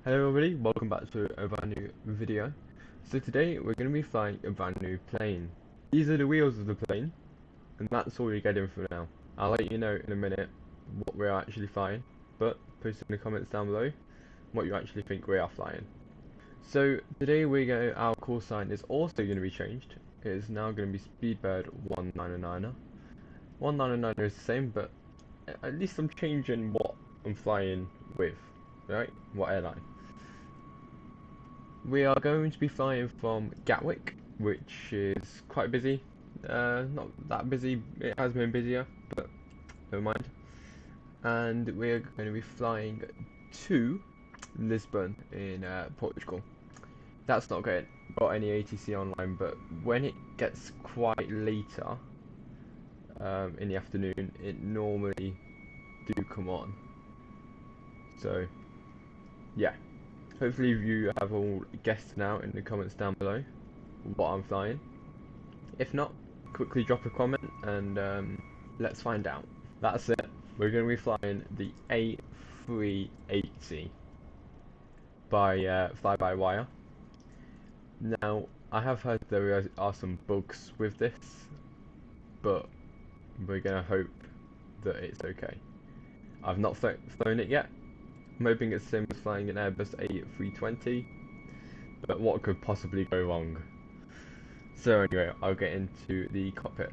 Hello everybody, welcome back to a brand new video. So today we're going to be flying a brand new plane. These are the wheels of the plane, and that's all you're getting for now. I'll let you know in a minute what we're actually flying, but post in the comments down below what you actually think we are flying. So today our call sign is also going to be changed. It is now going to be Speedbird 199er. 199er is the same, but at least I'm changing what I'm flying with, right? What airline. We are going to be flying from Gatwick, which is quite busy. Not that busy, it has been busier, but never mind. And we're going to be flying to Lisbon in Portugal. That's not got any ATC online, but when it gets quite later in the afternoon, it normally do come on. So, yeah. Hopefully you have all guessed now in the comments down below what I'm flying. If not, quickly drop a comment and let's find out. That's it. We're going to be flying the A380 by fly-by-wire. Now, I have heard there are some bugs with this, but we're going to hope that it's okay. I've not flown it yet. I'm hoping it's the same as flying an Airbus A320, but what could possibly go wrong? So anyway, I'll get into the cockpit.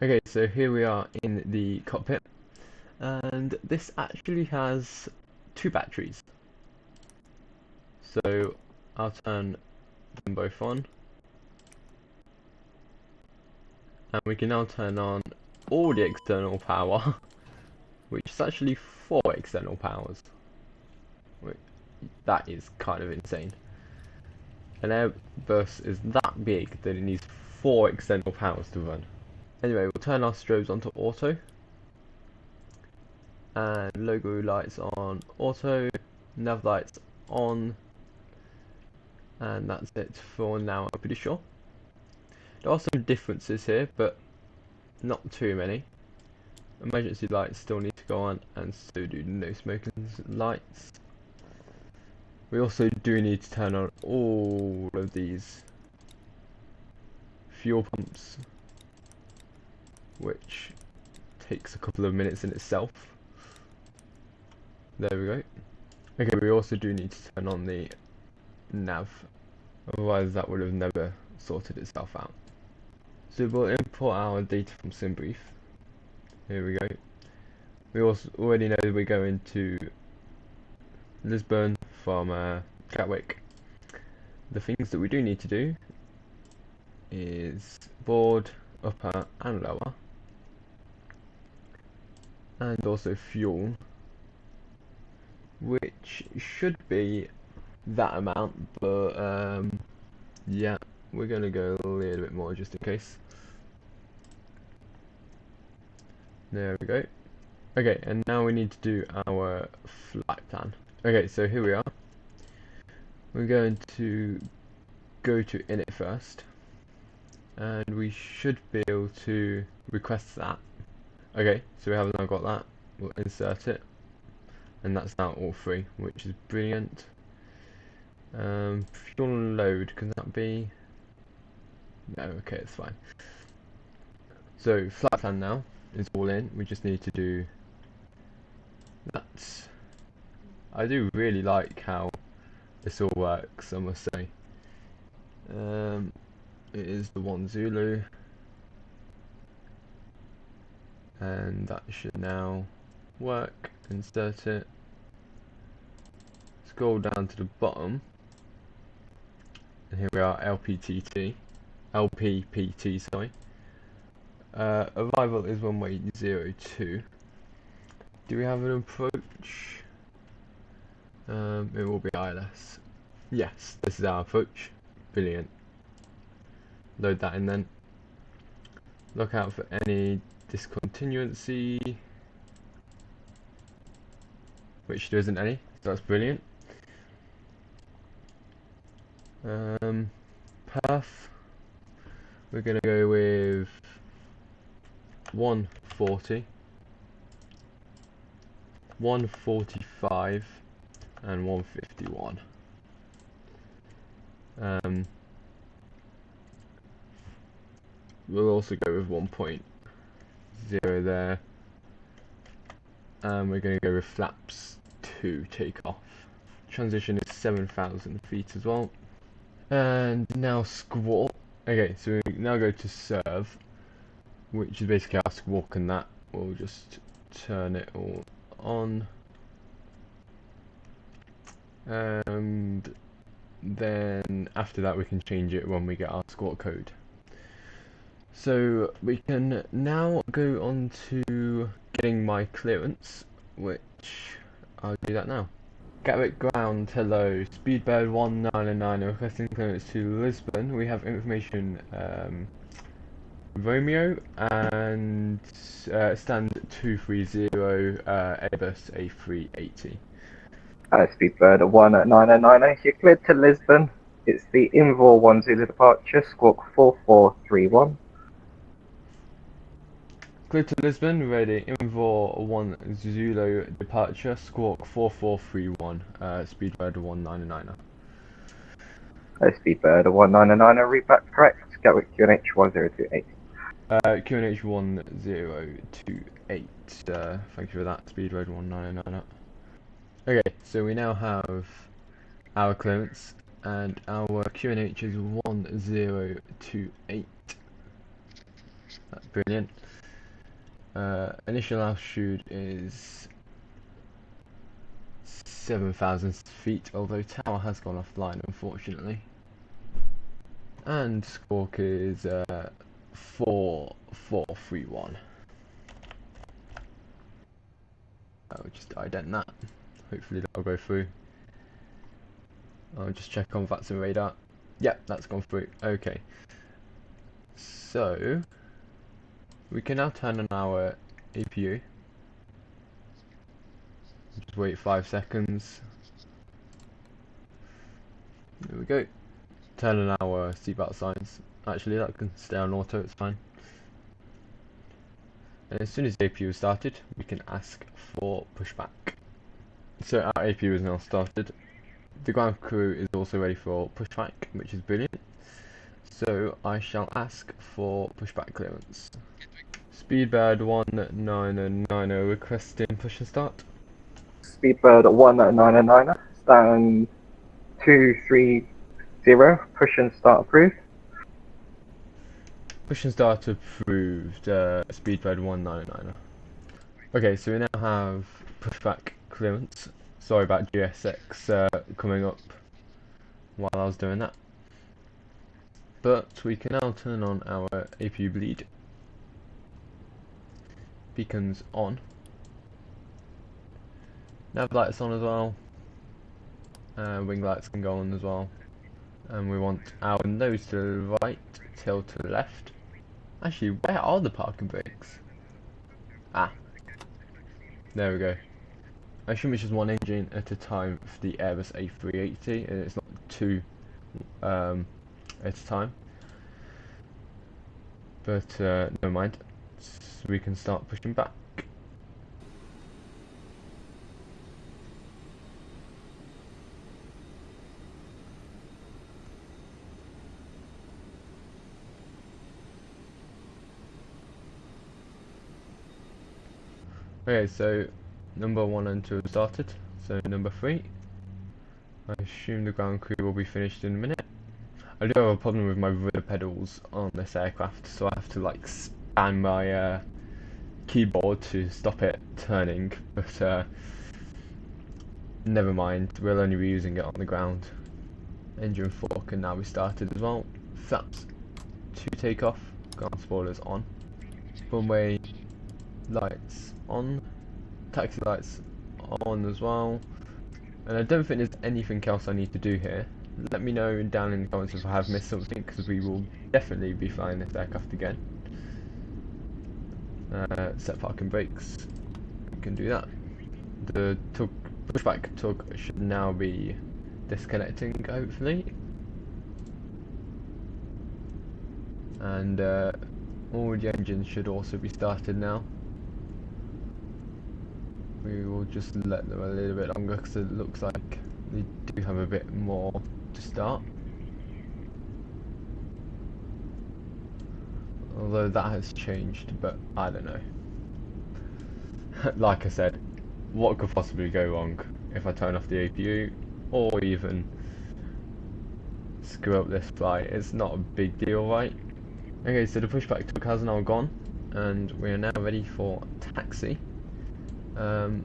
Okay, so here we are in the cockpit, and this actually has two batteries. So I'll turn them both on, and we can now turn on all the external power, which is actually 4 external powers. That is kind of insane. An Airbus is that big that it needs 4 external powers to run. Anyway, we'll turn our strobes onto auto. And logo lights on auto, nav lights on. And that's it for now, I'm pretty sure. There are some differences here, but not too many. Emergency lights still need to go on, and so do no smoking lights. We also do need to turn on all of these fuel pumps, which takes a couple of minutes in itself. There we go. Okay, we also do need to turn on the nav, otherwise that would have never sorted itself out. So we'll import our data from SimBrief. Here we go. We also already know that we're going to Lisbon from Gatwick. The things that we do need to do is board, upper and lower, and also fuel, which should be that amount, but yeah, we're gonna go a little bit more just in case. There we go. Okay, and now we need to do our flight plan. Okay, so here we are. We're going to go to init first, and we should be able to request that. Okay, so we have now got that. We'll insert it, and that's now all free, which is brilliant. Fuel load, can that be? No, okay, it's fine. So flight plan now is all in. We just need to do that. I do really like how this all works, I must say. It is the 1 Zulu, and that should now work. Insert it. Scroll down to the bottom, and here we are, LPPT, sorry. Arrival is runway 02. Do we have an approach? It will be ILS. Yes, this is our approach. Brilliant. Load that in then. Look out for any discontinuity, which there isn't any, so that's brilliant. Path, we're going to go with 140, 145, and 151. We'll also go with 1.0 there, and we're going to go with flaps 2 takeoff. Transition is 7,000 feet as well. And now squawk. Okay, so we now go to serve, which is basically our squawk, and that we'll just turn it all on. And then after that we can change it when we get our squawk code. So we can now go on to getting my clearance, which I'll do that now. Gatwick ground, hello, Speedbird 199 requesting clearance to Lisbon. We have information Romeo and stand 230 Airbus A380. Speedbird 199, you're cleared to Lisbon. It's the Invor 1 Zulu departure, squawk 4431. Cleared to Lisbon, ready. Invor 1 Zulu departure, squawk 4431, Speedbird 199. Speedbird 199, read back correct. Gatwick QNH 1028. QNH 1028. Thank you for that, Speedbird 199. Okay, so we now have our clearance, and our QNH is 1028. That's brilliant. Initial altitude is 7,000 feet, although tower has gone offline unfortunately. And squawk is 4431. I'll just ident that. Hopefully that'll go through. I'll just check on Vatsim radar. Yep, that's gone through. Okay. So we can now turn on our APU. Just wait 5 seconds. There we go. Turn on our seatbelt signs. Actually, that can stay on auto, it's fine. And as soon as the APU is started, we can ask for pushback. So our APU is now started. The ground crew is also ready for pushback, which is brilliant. So I shall ask for pushback clearance. Speedbird 199 requesting push and start. Speedbird 199, stand 230, push and start approved. Push and start approved, Speedbird 199. Okay, so we now have pushback clearance. Sorry about GSX coming up while I was doing that. But we can now turn on our APU bleed. Beacons on. Nav lights on as well. Wing lights can go on as well. And we want our nose to the right, tail to the left. Actually, where are the parking brakes? Ah, there we go. I assume it's just one engine at a time for the Airbus A380, and it's not two at a time. But never mind. So we can start pushing back. Okay, so number 1 and 2 have started, so number 3. I assume the ground crew will be finished in a minute. I do have a problem with my rudder pedals on this aircraft, so I have to like span my keyboard to stop it turning, but never mind, we'll only be using it on the ground. Engine 4 can now be started as well. Flaps 2 takeoff, ground spoilers on. Runway lights on, taxi lights on as well, and I don't think there's anything else I need to do here. Let me know down in the comments if I have missed something, because we will definitely be flying this aircraft again. Set parking brakes, we can do that. The pushback tug should now be disconnecting hopefully, and all the engines should also be started now. we will just let them a little bit longer because it looks like they do have a bit more to start. Although that has changed, but I don't know. Like I said, what could possibly go wrong if I turn off the APU or even screw up this flight? It's not a big deal, right? Okay, so the pushback truck has now gone and we are now ready for taxi. So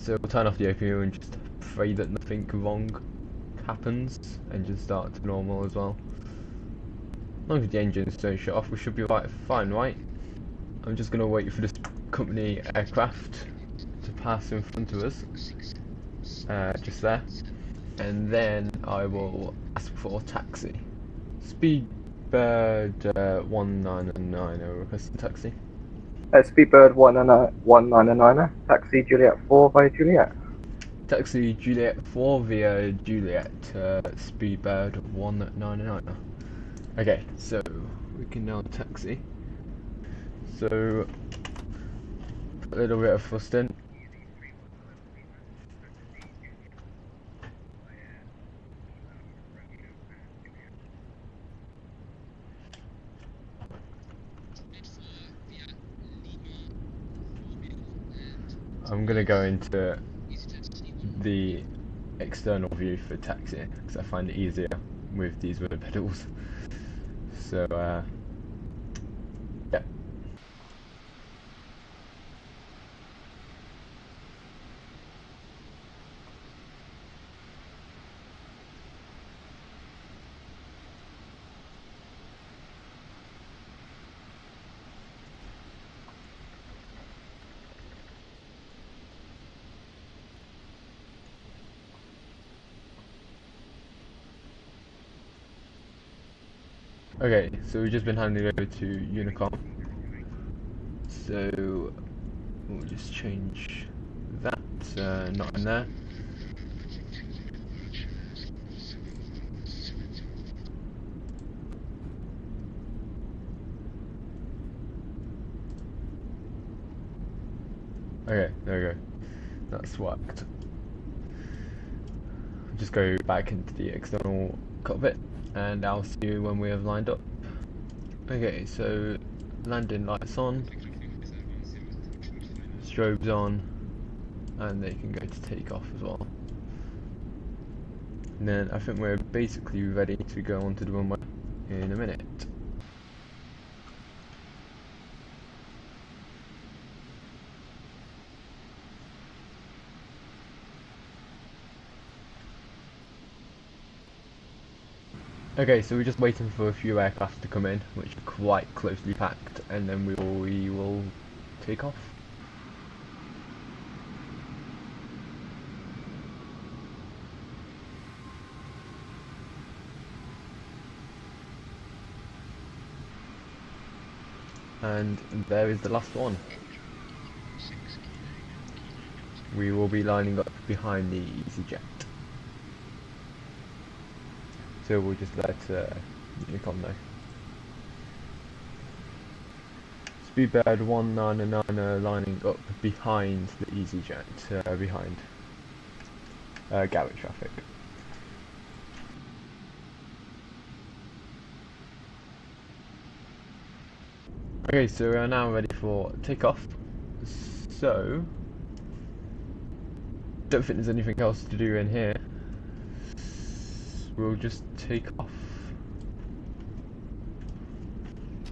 we'll turn off the APU and just pray that nothing wrong happens and just start to normal as well. As long as the engines don't shut off, we should be fine, right? I'm just gonna wait for this company aircraft to pass in front of us, just there, and then I will ask for taxi. Speedbird 199, requesting taxi. Speedbird 199, taxi Juliet 4 by Juliet. Taxi Juliet 4 via Juliet, Speedbird 199. Okay, so we can now taxi. So, a little bit of thrust in. I'm gonna go into the external view for taxiing because I find it easier with these rudder pedals. So, yeah. Okay, so we've just been handing over to Unicom. So we'll just change that, not in there. Okay, there we go. That's worked. Just go back into the external cockpit and I'll see you when we have lined up. Okay, so landing lights on, strobes on, and they can go to take off as well. And then I think we're basically ready to go onto the runway in a minute. Okay, so we're just waiting for a few aircraft to come in, which are quite closely packed, and then we will take off. And there is the last one. We will be lining up behind the EasyJet. So we'll just let Unicom know. Speedbird 199 lining up behind the EasyJet, behind Gatwick traffic. Okay, so we are now ready for takeoff. So, don't think there's anything else to do in here. We'll just take off.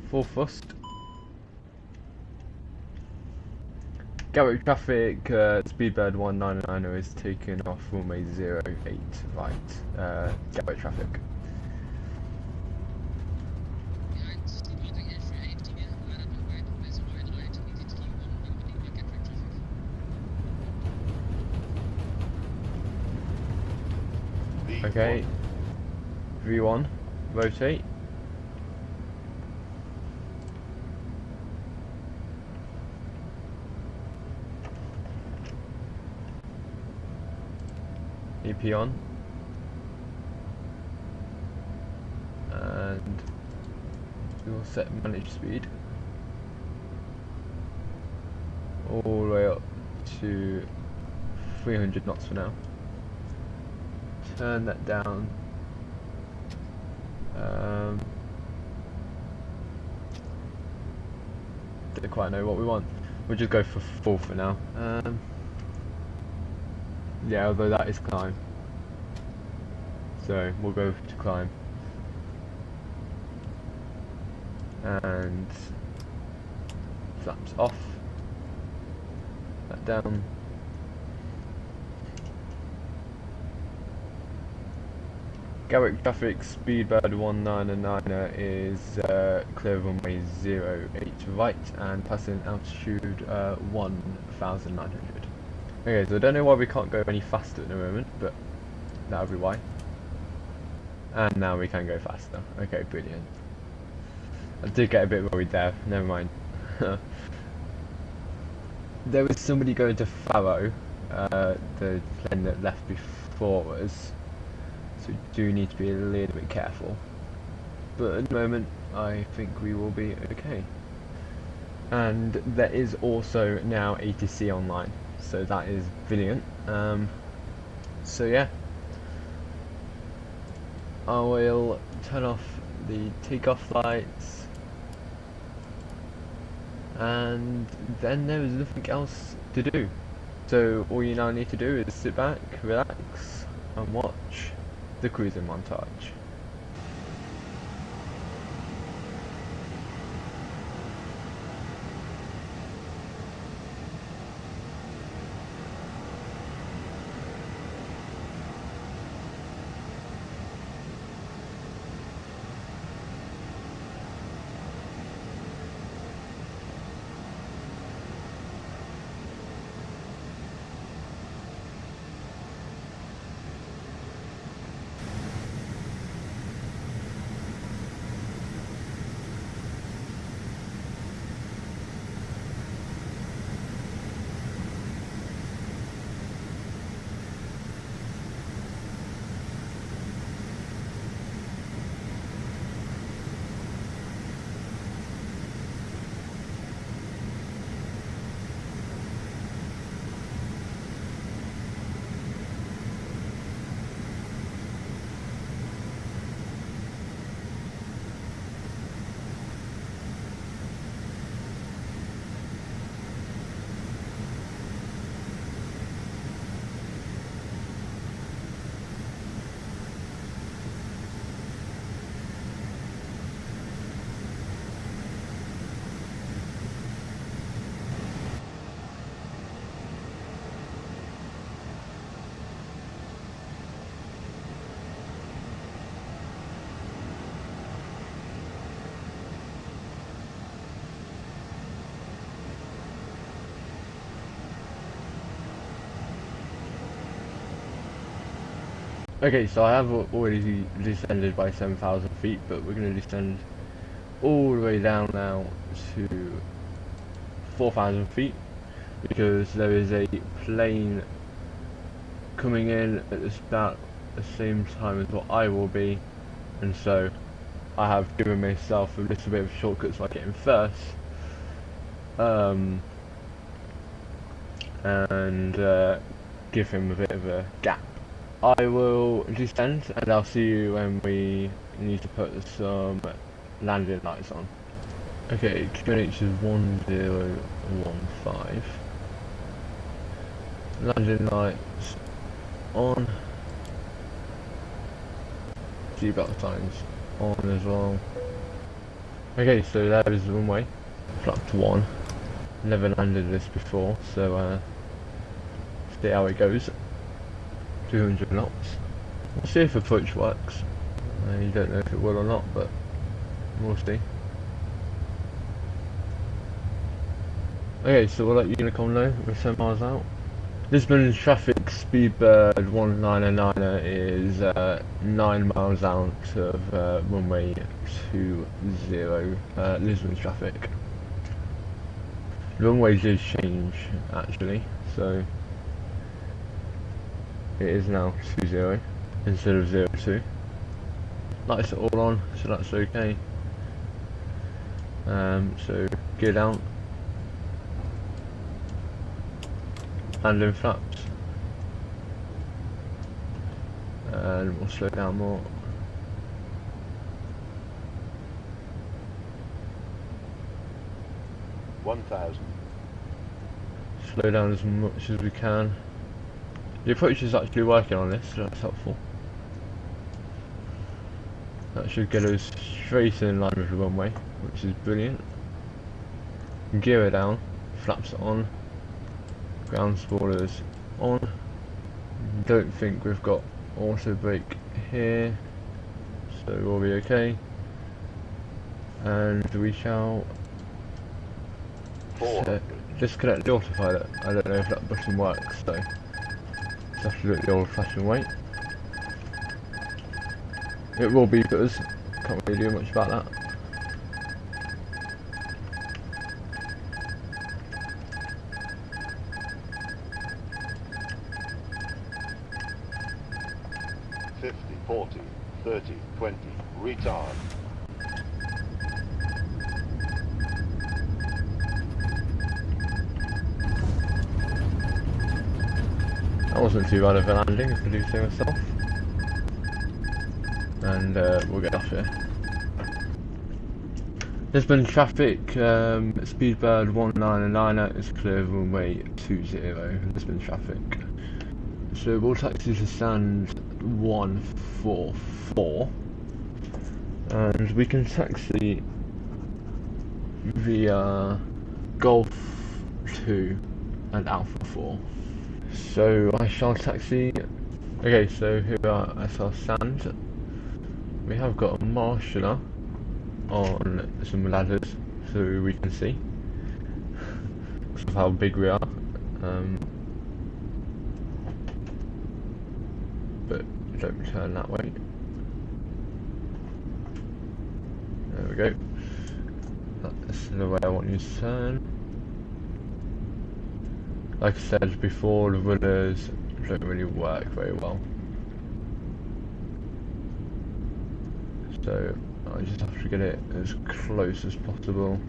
Full thrust. Gatwick traffic, Speedbird 199 is taking off runway 08 right, Gatwick traffic. Okay, V1, rotate. EP on. And we will set manage speed all the way up to 300 knots for now. Turn that down. Don't quite know what we want. We'll just go for 4 for now. Yeah, although that is climb. So we'll go to climb. And flaps off. That down. Gatwick traffic, speedbird 199er is clear of runway 08 right and passing altitude 1,900. Okay, so I don't know why we can't go any faster at the moment, but that'll be why. And now we can go faster. Okay, brilliant. I did get a bit worried there, never mind. There was somebody going to Faro, the plane that left before us. So we do need to be a little bit careful. But at the moment, I think we will be okay. And there is also now ATC online, so that is brilliant. So yeah, I will turn off the takeoff lights, and then there is nothing else to do. So all you now need to do is sit back, relax, and watch the cruising montage. Okay, so I have already descended by 7,000 feet, but we're going to descend all the way down now to 4,000 feet, because there is a plane coming in at about the same time as what I will be, and so I have given myself a little bit of a shortcut so I get in first, and give him a bit of a gap. I will descend and I'll see you when we need to put some landing lights on. Okay, QNH is 1015. Landing lights on. Seatbelt signs on as well. Okay, so there is the runway. Flapped 1. Never landed this before, so see how it goes. 200 knots. We'll see if approach works. You don't know if it will or not, but we'll see. Okay, so we'll let Unicom know we're 10 miles out. Lisbon traffic speedbird 199er is 9 miles out of runway 20 Lisbon traffic. The runway did change actually, so it is now 20 instead of 02. Lights are all on, so that's okay. So gear down. landing flaps. And we'll slow down more. 1,000. Slow down as much as we can. The approach is actually working on this, so that's helpful. That should get us straight in line with the runway, which is brilliant. Gear it down, flaps on, ground spoilers on. Don't think we've got auto brake here, so we'll be okay. And we shall disconnect the autopilot. I don't know if that button works, so just have to do it the old-fashioned way. It will be because can't really do much about that. Fifty, 40, 30, 20, retard. That wasn't too bad of a landing, if I do say myself. And we'll get off here. Lisbon traffic, Speedbird 1990 is clear runway 20, Lisbon traffic. So we'll taxi to stand 144, and we can taxi via Golf 2 and Alpha 4. So I shall taxi. Okay, so here we are at our stand. We have got a marshaller on some ladders so we can see because of how big we are. But don't turn that way. There we go. That's the way I want you to turn. Like I said before, the runners don't really work very well. So I just have to get it as close as possible.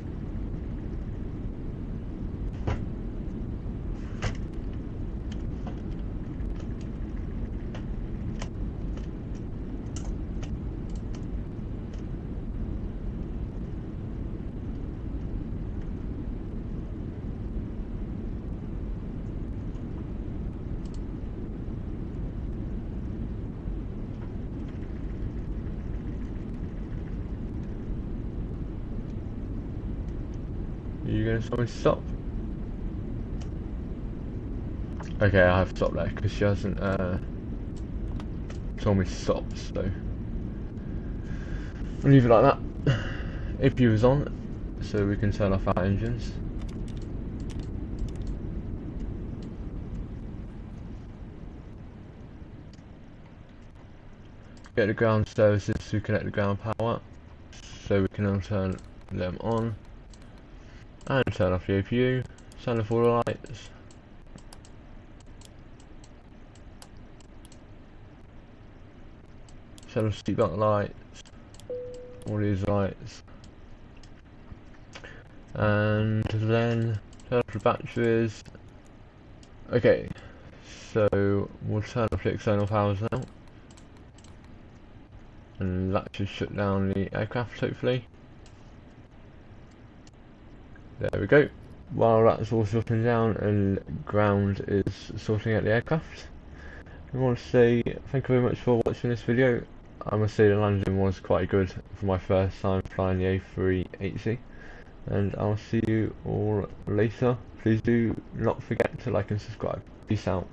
Are you going to tell me to stop? Okay, I have stopped there because she hasn't told me to stop, so I'll leave it like that. AP is on, so we can turn off our engines. Get the ground services to connect the ground power, so we can now turn them on. And turn off the APU, turn off all the lights. Turn off seatbelt lights, all these lights. And then turn off the batteries. Okay, so we'll turn off the external powers now. And that should shut down the aircraft hopefully. There we go. While that's all sorting down and ground is sorting out the aircraft, I want to say thank you very much for watching this video. I must say the landing was quite good for my first time flying the A380, and I'll see you all later. Please do not forget to like and subscribe. Peace out.